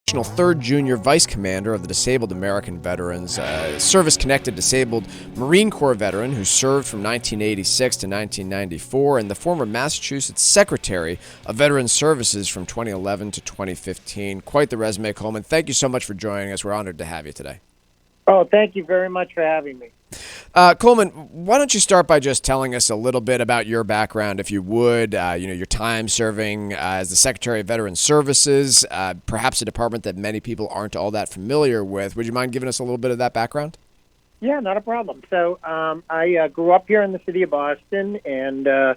3rd Junior Vice Commander of the Disabled American Veterans, service-connected disabled Marine Corps veteran who served from 1986 to 1994, and the former Massachusetts Secretary of Veterans Services from 2011 to 2015. Quite the resume, Coleman. Thank you so much for joining us. We're honored to have you today. Oh, thank you very much for having me. Coleman, why don't you start by just telling us a little bit about your background, if you would, your time serving as the Secretary of Veterans Services, perhaps a department that many people aren't all that familiar with. Would you mind giving us a little bit of that background? Yeah, not a problem. So I grew up here in the city of Boston, and, I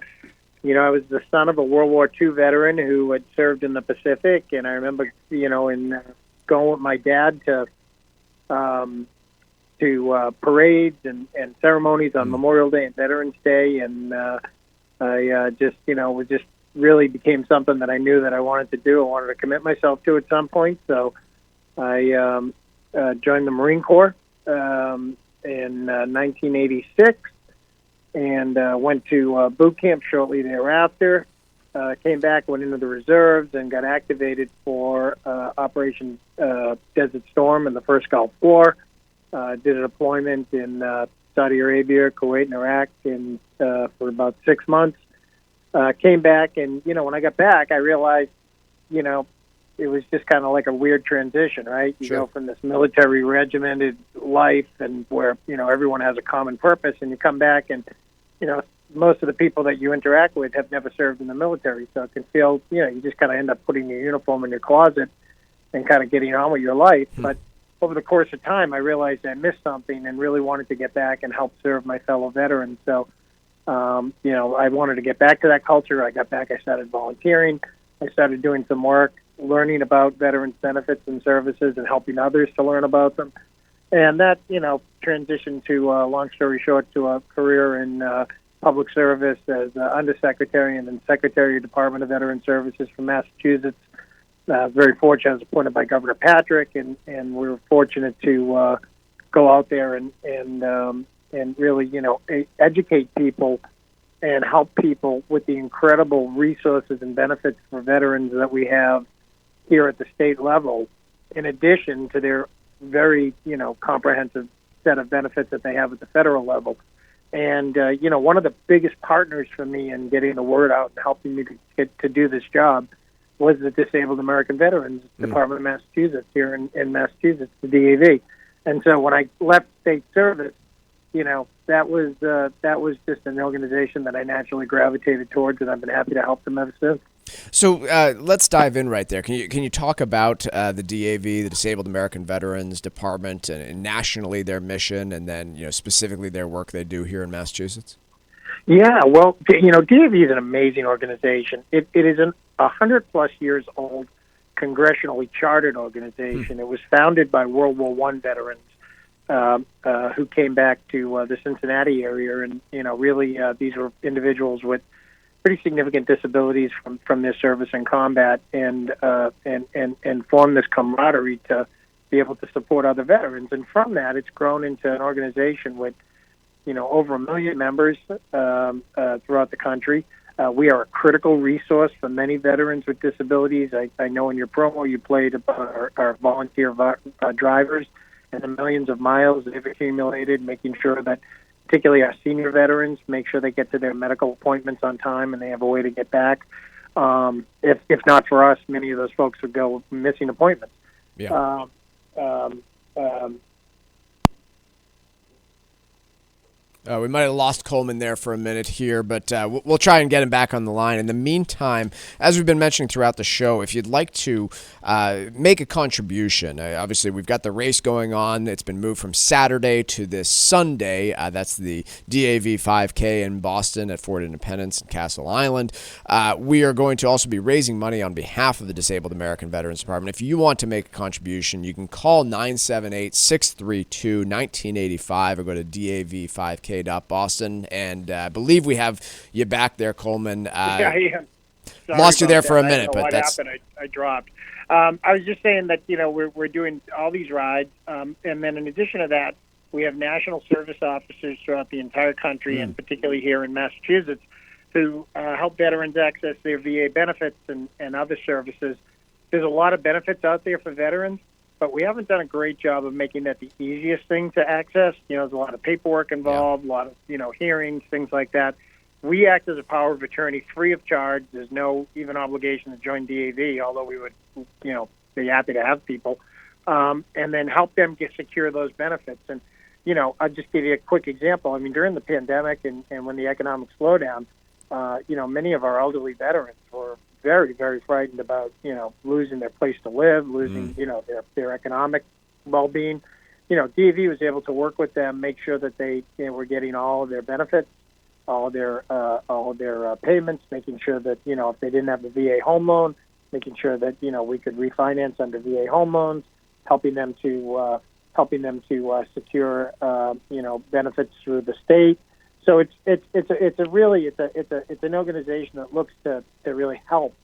was the son of a World War II veteran who had served in the Pacific, and I remember, going with my dad to parades and ceremonies on Memorial Day and Veterans Day, and it just really became something that I knew that I wanted to do. I wanted to commit myself to at some point, so I joined the Marine Corps in 1986 and went to boot camp shortly thereafter. Came back, went into the reserves, and got activated for Operation Desert Storm in the first Gulf War. Did a deployment in Saudi Arabia, Kuwait, and Iraq for about 6 months. Came back, and, when I got back, I realized, it was just kind of like a weird transition, right? You go from this military regimented life and where, everyone has a common purpose, and you come back and, most of the people that you interact with have never served in the military. So it can feel, you just kind of end up putting your uniform in your closet and kind of getting on with your life. But over the course of time, I realized I missed something and really wanted to get back and help serve my fellow veterans. So, I wanted to get back to that culture. I got back, I started volunteering. I started doing some work, learning about veterans benefits and services and helping others to learn about them. And that, transitioned to, long story short, to a career in public service as Undersecretary and then Secretary of Department of Veterans Services from Massachusetts. Very fortunate. I was appointed by Governor Patrick, and we were fortunate to go out there and really, educate people and help people with the incredible resources and benefits for veterans that we have here at the state level, in addition to their very, comprehensive set of benefits that they have at the federal level. And, one of the biggest partners for me in getting the word out and helping me to do this job was the Disabled American Veterans Department of Massachusetts here in Massachusetts, the DAV. And so when I left state service, that was just an organization that I naturally gravitated towards, and I've been happy to help them ever since. So let's dive in right there. Can you talk about the DAV, the Disabled American Veterans Department, and nationally their mission, and then specifically their work they do here in Massachusetts? Yeah, well, DAV is an amazing organization. It is a 100-plus years old, congressionally chartered organization. It was founded by World War I veterans who came back to the Cincinnati area, and really these were individuals with pretty significant disabilities from their service in combat, and formed this camaraderie to be able to support other veterans. And from that, it's grown into an organization with over 1 million members throughout the country. We are a critical resource for many veterans with disabilities. I know in your promo you played about our volunteer drivers and the millions of miles they've accumulated, making sure that particularly our senior veterans make sure they get to their medical appointments on time and they have a way to get back. If not for us, many of those folks would go missing appointments. Yeah. We might have lost Coleman there for a minute here, but we'll try and get him back on the line. In the meantime, as we've been mentioning throughout the show, if you'd like to make a contribution, obviously we've got the race going on. It's been moved from Saturday to this Sunday. That's the DAV 5K in Boston at Fort Independence and Castle Island. We are going to also be raising money on behalf of the Disabled American Veterans Department. If you want to make a contribution, you can call 978-632-1985 or go to DAV5K.Boston, and I believe we have you back there, Coleman. Yeah. Lost you there for a minute, but but that's happened. I dropped. I was just saying that we're doing all these rides, and then in addition to that, we have national service officers throughout the entire country, and particularly here in Massachusetts, who help veterans access their VA benefits and other services there's a lot of benefits out there for veterans, but we haven't done a great job of making that the easiest thing to access. There's a lot of paperwork involved, a lot of, hearings, things like that. We act as a power of attorney free of charge. There's no even obligation to join DAV, although we would, be happy to have people, and then help them secure those benefits. And, I'll just give you a quick example. I mean, during the pandemic and when the economic slowdown, many of our elderly veterans were very, very frightened about, losing their place to live, losing, their economic well-being. DAV was able to work with them, make sure that they were getting all of their benefits, all of their payments, making sure that, if they didn't have the VA home loan, making sure that, we could refinance under VA home loans, helping them to secure, benefits through the state. So it's an organization that looks to really help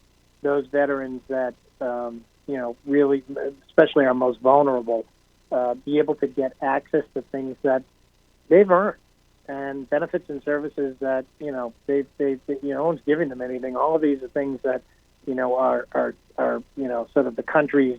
those veterans that really, especially our most vulnerable, be able to get access to things that they've earned and benefits and services that no one's giving them anything. All of these are things that are sort of the country's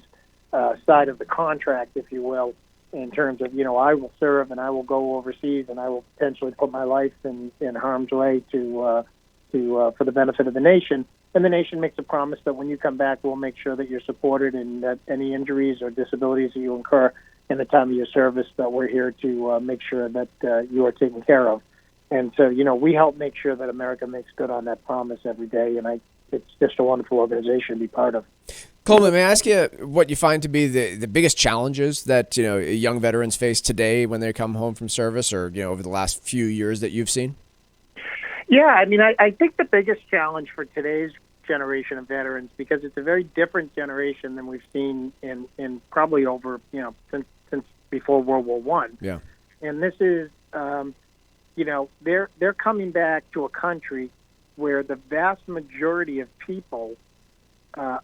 side of the contract, if you will, in terms of, I will serve and I will go overseas and I will potentially put my life in harm's way for the benefit of the nation. And the nation makes a promise that when you come back, we'll make sure that you're supported and that any injuries or disabilities that you incur in the time of your service, that we're here to make sure that you are taken care of. And so, we help make sure that America makes good on that promise every day. And it's just a wonderful organization to be part of. Coleman, may I ask you what you find to be the biggest challenges that young veterans face today when they come home from service, or over the last few years that you've seen? Yeah, I mean, I think the biggest challenge for today's generation of veterans, because it's a very different generation than we've seen in probably over since before World War I. Yeah, and this is they're coming back to a country where the vast majority of people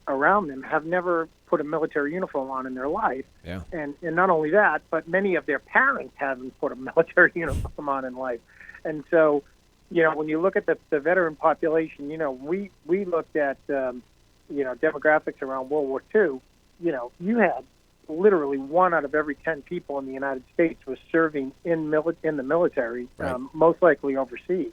around them have never put a military uniform on in their life. Yeah. And not only that, but many of their parents haven't put a military uniform on in life. And so, when you look at the veteran population, we looked at, demographics around World War II. You had literally 1 out of every 10 people in the United States was serving in the military, right. Most likely overseas.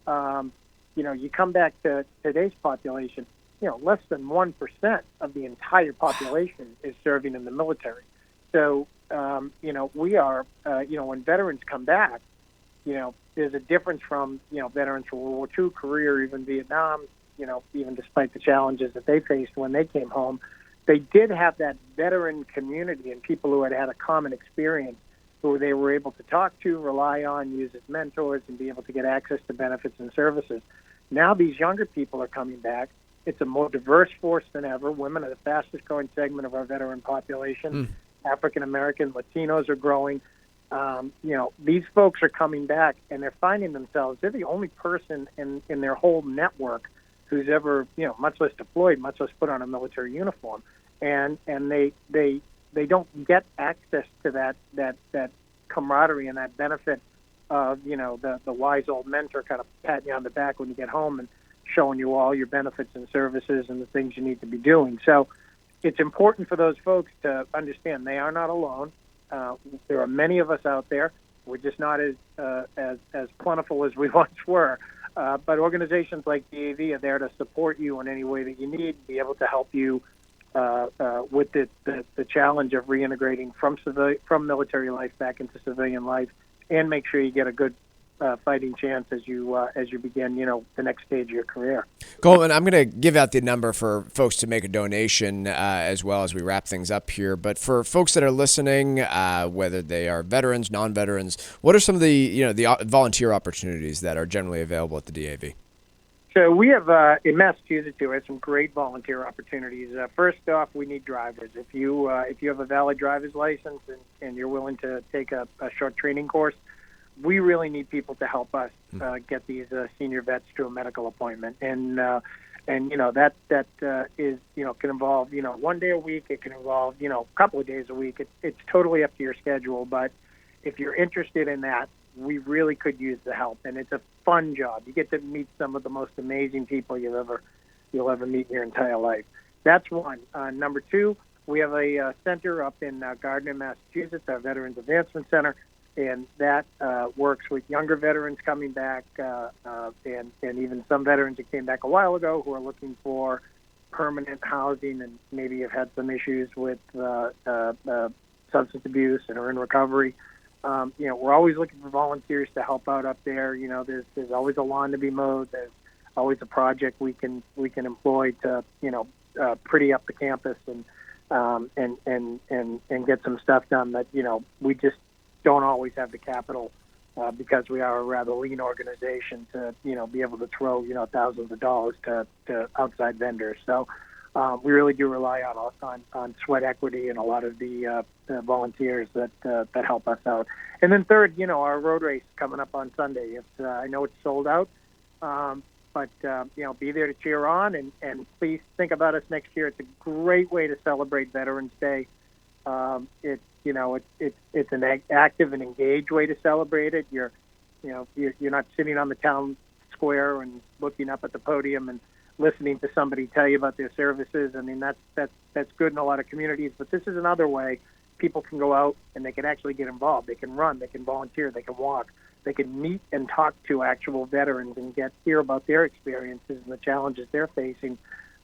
You come back to today's population, less than 1% of the entire population is serving in the military. So, we are, when veterans come back, there's a difference from, veterans from World War II, Korea, or even Vietnam, even despite the challenges that they faced when they came home. They did have that veteran community and people who had a common experience who they were able to talk to, rely on, use as mentors, and be able to get access to benefits and services. Now these younger people are coming back. It's a more diverse force than ever. Women are the fastest growing segment of our veteran population. African American, Latinos are growing. These folks are coming back, and they're finding themselves, they're the only person in their whole network who's ever, much less deployed, much less put on a military uniform. And they don't get access to that camaraderie and that benefit of, the wise old mentor kind of patting you on the back when you get home and showing you all your benefits and services and the things you need to be doing. So it's important for those folks to understand they are not alone. There are many of us out there. We're just not as plentiful as we once were. But organizations like DAV are there to support you in any way that you need, be able to help you with the challenge of reintegrating from military life back into civilian life, and make sure you get a good fighting chance as you begin, the next stage of your career. Coleman, I'm going to give out the number for folks to make a donation as well as we wrap things up here. But for folks that are listening, whether they are veterans, non-veterans, what are some of the volunteer opportunities that are generally available at the DAV? So we have, in Massachusetts, we have some great volunteer opportunities. First off, we need drivers. If you have a valid driver's license and you're willing to take a short training course, we really need people to help us get these senior vets to a medical appointment. And that is, can involve, 1 day a week. It can involve, a couple of days a week. It's totally up to your schedule. But if you're interested in that, we really could use the help. And it's a fun job. You get to meet some of the most amazing people you'll ever meet in your entire life. that's one. Number two, we have a center up in Gardner, Massachusetts, our Veterans Advancement Center, and that works with younger veterans coming back, and even some veterans that came back a while ago who are looking for permanent housing and maybe have had some issues with substance abuse and are in recovery. We're always looking for volunteers to help out up there. There's always a lawn to be mowed. There's always a project we can employ to pretty up the campus and get some stuff done that we just don't always have the capital because we are a rather lean organization to be able to throw thousands of dollars to outside vendors. So we really do rely on sweat equity and a lot of the volunteers that help us out. And then third, our road race coming up on Sunday. I know it's sold out, but be there to cheer on, and please think about us next year. It's a great way to celebrate Veterans Day. It's an active and engaged way to celebrate it. You're not sitting on the town square and looking up at the podium and listening to somebody tell you about their services. I mean, that's good in a lot of communities, but this is another way people can go out and they can actually get involved. They can run, they can volunteer, they can walk, they can meet and talk to actual veterans and hear about their experiences and the challenges they're facing,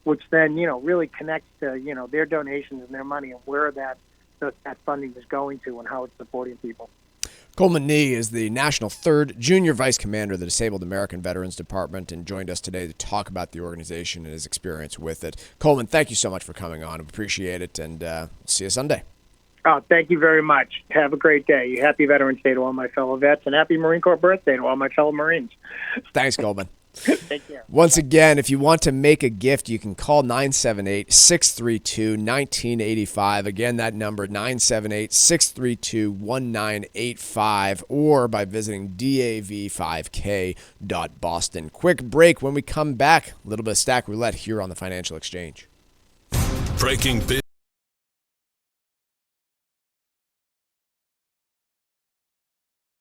which then, really connects to, their donations and their money and where that funding is going to and how it's supporting people. Coleman Nee is the National 3rd Junior Vice Commander of the Disabled American Veterans Department and joined us today to talk about the organization and his experience with it. Coleman, thank you so much for coming on. We appreciate it, and see you Sunday. Oh, thank you very much. Have a great day. Happy Veterans Day to all my fellow vets, and happy Marine Corps birthday to all my fellow Marines. Thanks, Coleman. Take care. Once again, if you want to make a gift, you can call 978-632-1985. Again, that number, 978-632-1985, or by visiting dav5k.boston. Quick break. When we come back, a little bit of Stack Roulette here on the Financial Exchange. Breaking